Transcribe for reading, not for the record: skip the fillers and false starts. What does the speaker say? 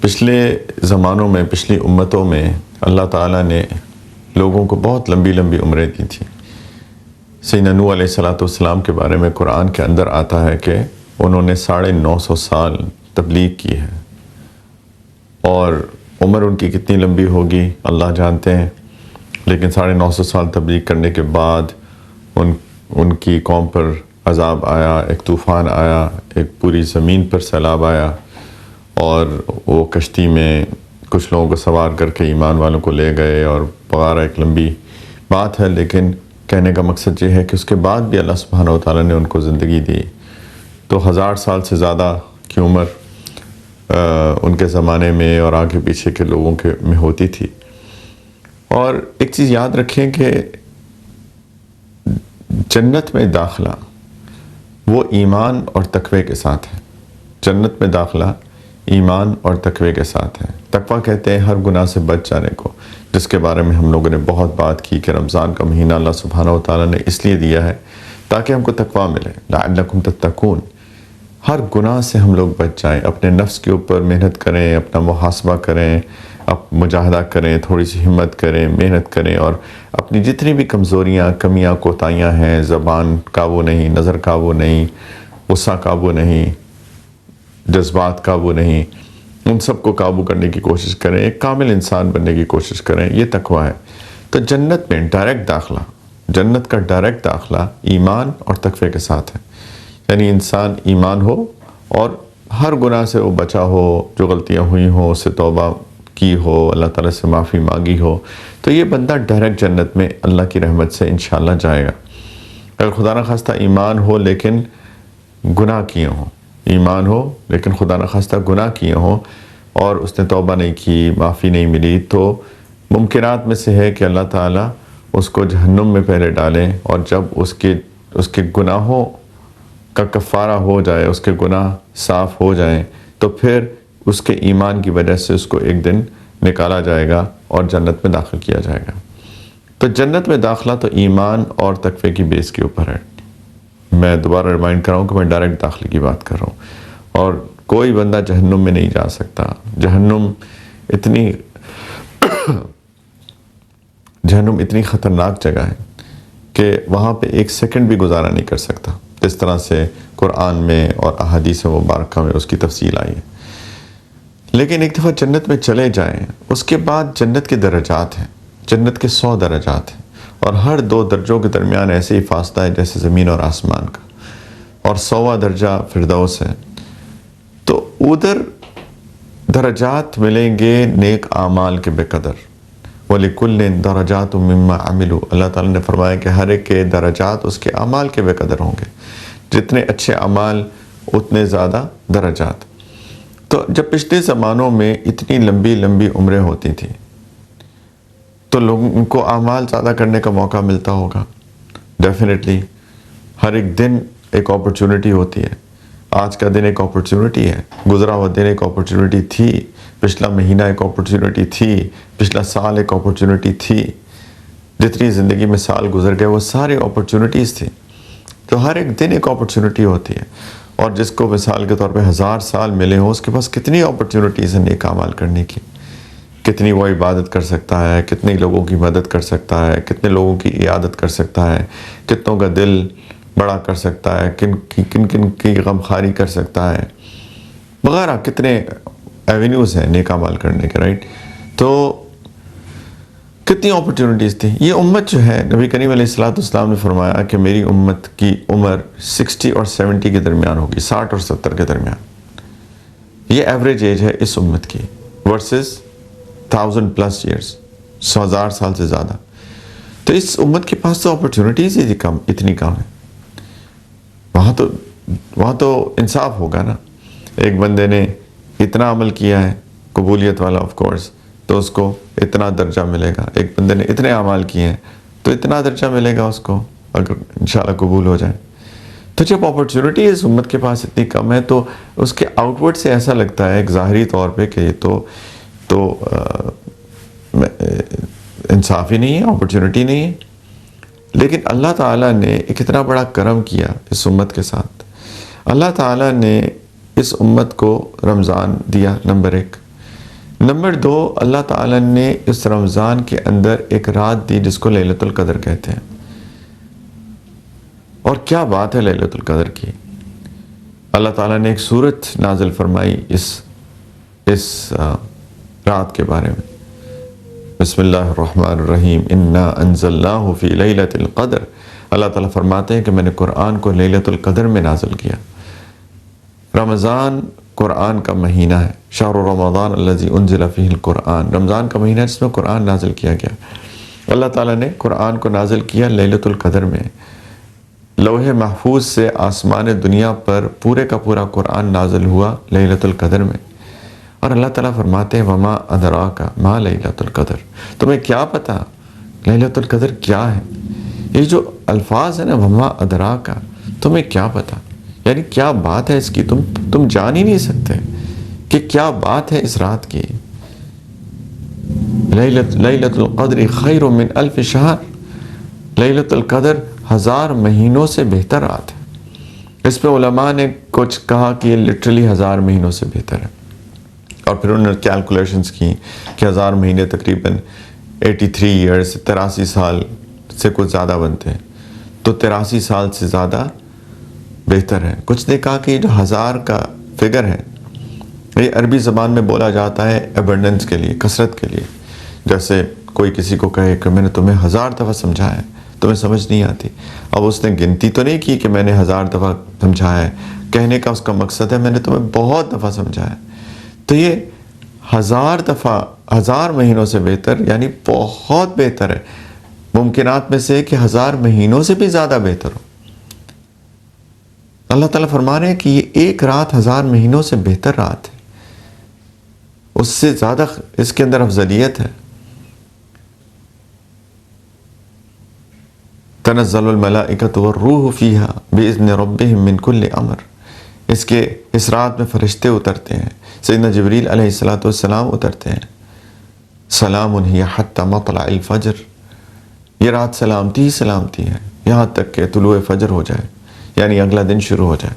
پچھلے زمانوں میں، پچھلی امتوں میں اللہ تعالیٰ نے لوگوں کو بہت لمبی لمبی عمریں دی تھیں۔ سیدنا نوح علیہ السلام کے بارے میں قرآن کے اندر آتا ہے کہ انہوں نے 950 سال تبلیغ کی ہے، اور عمر ان کی کتنی لمبی ہوگی اللہ جانتے ہیں، لیکن 950 سال تبلیغ کرنے کے بعد ان کی قوم پر عذاب آیا، ایک طوفان آیا، ایک پوری زمین پر سیلاب آیا، اور وہ کشتی میں کچھ لوگوں کو سوار کر کے ایمان والوں کو لے گئے، اور وغیرہ ایک لمبی بات ہے، لیکن کہنے کا مقصد یہ ہے کہ اس کے بعد بھی اللہ سبحانہ و تعالیٰ نے ان کو زندگی دی، تو 1000 سال سے زیادہ کی عمر ان کے زمانے میں اور آگے پیچھے کے لوگوں کے میں ہوتی تھی۔ اور ایک چیز یاد رکھیں کہ جنت میں داخلہ وہ ایمان اور تقوی کے ساتھ ہے۔ جنت میں داخلہ ایمان اور تقوی کے ساتھ ہے۔ تقوی کہتے ہیں ہر گناہ سے بچ جانے کو، جس کے بارے میں ہم لوگوں نے بہت بات کی کہ رمضان کا مہینہ اللہ سبحانہ و تعالیٰ نے اس لیے دیا ہے تاکہ ہم کو تقوی ملے، لعلکم تتقون۔ ہر گناہ سے ہم لوگ بچ جائیں، اپنے نفس کے اوپر محنت کریں، اپنا محاسبہ کریں، مجاہدہ کریں، تھوڑی سی ہمت کریں، محنت کریں، اور اپنی جتنی بھی کمزوریاں، کمیاں، کوتاہیاں ہیں، زبان قابو نہیں، نظر قابو نہیں، غصہ قابو نہیں، جذبات قابو نہیں، ان سب کو قابو کرنے کی کوشش کریں، ایک کامل انسان بننے کی کوشش کریں، یہ تقوی ہے۔ تو جنت میں ڈائریکٹ داخلہ، جنت کا ڈائریکٹ داخلہ ایمان اور تقوی کے ساتھ ہے، یعنی انسان ایمان ہو اور ہر گناہ سے وہ بچا ہو، جو غلطیاں ہوئی ہوں اس سے توبہ کی ہو، اللہ تعالیٰ سے معافی مانگی ہو، تو یہ بندہ ڈائریکٹ جنت میں اللہ کی رحمت سے انشاءاللہ جائے گا۔ اگر خدا نخواستہ ایمان ہو لیکن گناہ کیے ہوں، ایمان ہو لیکن خدا نخواستہ گناہ کیے ہوں اور اس نے توبہ نہیں کی، معافی نہیں ملی، تو ممکنات میں سے ہے کہ اللہ تعالیٰ اس کو جہنم میں پہلے ڈالیں، اور جب اس کے گناہوں کا کفارہ ہو جائے، اس کے گناہ صاف ہو جائیں، تو پھر اس کے ایمان کی وجہ سے اس کو ایک دن نکالا جائے گا اور جنت میں داخل کیا جائے گا۔ تو جنت میں داخلہ تو ایمان اور تقوی کی بیس کے اوپر ہے۔ میں دوبارہ ریمائنڈ کر رہا ہوں کہ میں ڈائریکٹ داخلے کی بات کر رہا ہوں، اور کوئی بندہ جہنم میں نہیں جا سکتا۔ جہنم اتنی خطرناک جگہ ہے کہ وہاں پہ ایک سیکنڈ بھی گزارا نہیں کر سکتا، جس طرح سے قرآن میں اور احادیث مبارکہ میں اس کی تفصیل آئی ہے۔ لیکن ایک دفعہ جنت میں چلے جائیں، اس کے بعد جنت کے درجات ہیں، جنت کے 100 درجات ہیں، اور ہر 2 درجوں کے درمیان ایسے ہی فاصلہ ہے جیسے زمین اور آسمان کا، اور 100واں درجہ فردوس ہے۔ تو ادھر درجات ملیں گے نیک اعمال کے بے قدر، وَلِكُلٍّ دَرَجَاتٌ مِّمَّا عَمِلُوا۔ اللہ تعالیٰ نے فرمایا کہ ہر ایک کے درجات اس کے اعمال کے بے قدر ہوں گے، جتنے اچھے اعمال اتنے زیادہ درجات۔ تو جب پچھلے زمانوں میں اتنی لمبی لمبی عمریں ہوتی تھیں تو لوگوں کو اعمال زیادہ کرنے کا موقع ملتا ہوگا، ڈیفینیٹلی۔ ہر ایک دن ایک اپرچونٹی ہوتی ہے، آج کا دن ایک اپرچونٹی ہے، گزرا ہوا دن ایک اپرچونٹی تھی، پچھلا مہینہ ایک اپرچونٹی تھی، پچھلا سال ایک اپرچونٹی تھی، جتنی زندگی میں سال گزر گئے وہ سارے اپرچونٹیز تھی۔ تو ہر ایک دن ایک اپرچونٹی ہوتی ہے، اور جس کو مثال کے طور پہ 1000 سال ملے ہوں، اس کے پاس کتنی اپرچونٹیز ہیں نیک اعمال کرنے کی، کتنی وہ عبادت کر سکتا ہے، کتنے لوگوں کی مدد کر سکتا ہے، کتنے لوگوں کی عیادت کر سکتا ہے، کتنوں کا دل بڑا کر سکتا ہے، کن کی غمخواری کر سکتا ہے، وغیرہ کتنے ایونیوز ہیں نیک اعمال کرنے کے، رائٹ؟ تو کتنی اپرچونٹیز تھیں۔ یہ امت جو ہے، نبی کریم علیہ السلام نے فرمایا کہ میری امت کی عمر 60 اور 70 کے درمیان ہوگی، 60 اور 70 کے درمیان۔ یہ ایوریج ایج ہے اس امت کی، ورسز 1000+ ایئرس، 1000 سال سے زیادہ۔ تو اس امت کے پاس تو اپرچونٹیز ہی اتنی کم ہے۔ وہاں تو انصاف ہوگا نا، ایک بندے نے اتنا عمل کیا ہے قبولیت والا آف کورس، تو اس کو اتنا درجہ ملے گا، ایک بندے نے اتنے اعمال کیے ہیں تو اتنا درجہ ملے گا اس کو، اگر انشاءاللہ قبول ہو جائے۔ تو جب اپرچونٹی اس امت کے پاس اتنی کم ہے تو اس کے آؤٹ ورڈ سے ایسا لگتا ہے ایک ظاہری طور پہ کہ یہ تو انصاف ہی نہیں ہے، اپرچونٹی نہیں ہے۔ لیکن اللہ تعالیٰ نے ایک اتنا بڑا کرم کیا اس امت کے ساتھ۔ اللہ تعالیٰ نے اس امت کو رمضان دیا، نمبر 1۔ نمبر 2، اللہ تعالیٰ نے اس رمضان کے اندر ایک رات دی جس کو لیلۃ القدر کہتے ہیں. اور کیا بات ہے لیلۃ القدر کی. اللہ تعالیٰ نے ایک سورت نازل فرمائی اس رات کے بارے میں. بسم اللہ الرحمن الرحیم، انا انزلناہ فی لیلۃ القدر. اللہ تعالیٰ فرماتے ہیں کہ میں نے قرآن کو لیلۃ القدر میں نازل کیا. رمضان قرآن کا مہینہ ہے. شہر رمضان الذی انزل فیہ القرآن، رمضان کا مہینہ جس میں قرآن نازل کیا گیا. اللہ تعالیٰ نے قرآن کو نازل کیا لیلۃ القدر میں. لوح محفوظ سے آسمان دنیا پر پورے کا پورا قرآن نازل ہوا لیلۃ القدر میں. اور اللہ تعالیٰ فرماتے ہیں وما ادراک ما لیلۃ القدر، تمہیں کیا پتا لیلۃ القدر کیا ہے. یہ جو الفاظ ہیں نا، وما ادراک، تمہیں کیا پتا، یعنی کیا بات ہے اس کی، تم جان ہی نہیں سکتے کہ کیا بات ہے اس رات کی. لیلۃ القدر خیر من الف شہر، لیلۃ القدر 1000 مہینوں سے بہتر رات ہے. اس پہ علماء نے کچھ کہا کہ یہ لٹرلی 1000 مہینوں سے بہتر ہے. اور پھر انہوں نے کیلکولیشنز کی کہ 1000 مہینے تقریباً 83 ایئرس 83 سال سے کچھ زیادہ بنتے ہیں، تو 83 سال سے زیادہ بہتر ہے. کچھ نے کہا کہ یہ جو 1000 کا فگر ہے یہ عربی زبان میں بولا جاتا ہے ایبنڈنس کے لیے، کثرت کے لیے. جیسے کوئی کسی کو کہے کہ میں نے تمہیں 1000 دفعہ سمجھایا ہے، تمہیں سمجھ نہیں آتی. اب اس نے گنتی تو نہیں کی کہ میں نے 1000 دفعہ سمجھایا ہے، کہنے کا اس کا مقصد ہے میں نے تمہیں بہت دفعہ سمجھایا. تو یہ 1000 دفعہ 1000 مہینوں سے بہتر، یعنی بہت بہتر ہے. ممکنات میں سے کہ 1000 مہینوں سے بھی زیادہ بہتر ہو. اللہ تعالیٰ فرما رہے ہیں کہ یہ ایک رات 1000 مہینوں سے بہتر رات ہے، اس سے زیادہ اس کے اندر افضلیت ہے. تنزل الملائکۃ والروح فیہا بإذن ربہم من کل امر. اس رات میں فرشتے اترتے ہیں، سیدنا جبریل علیہ السلام اترتے ہیں. سلام ہی حتی مطلع الفجر، یہ رات سلامتی ہی سلامتی ہے یہاں تک کہ طلوع فجر ہو جائے، یعنی اگلا دن شروع ہو جائے.